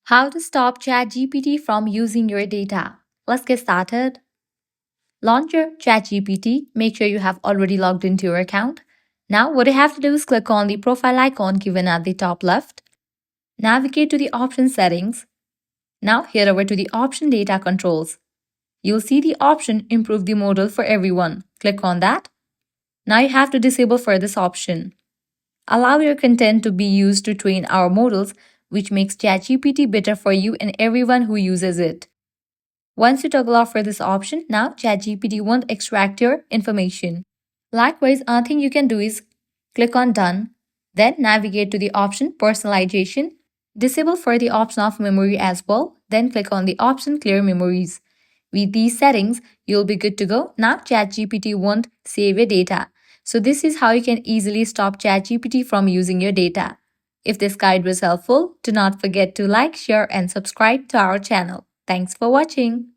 How to stop ChatGPT from using your data. Let's get started. Launch your ChatGPT. Make sure you have already logged into your account. Now, what you have to do is click on the profile icon given at the top left. Navigate to the option settings. Now, head over to the option data controls. You'll see the option improve the model for everyone. Click on that. Now, you have to disable for this option. Allow your content to be used to train our models, which makes ChatGPT better for you and everyone who uses it. Once you toggle off for this option, now ChatGPT won't extract your information. Likewise, another thing you can do is click on Done, then navigate to the option Personalization, disable for the option of memory as well, then click on the option Clear Memories. With these settings, you'll be good to go. Now ChatGPT won't save your data. So this is how you can easily stop ChatGPT from using your data. If this guide was helpful, do not forget to like, share and subscribe to our channel. Thanks for watching.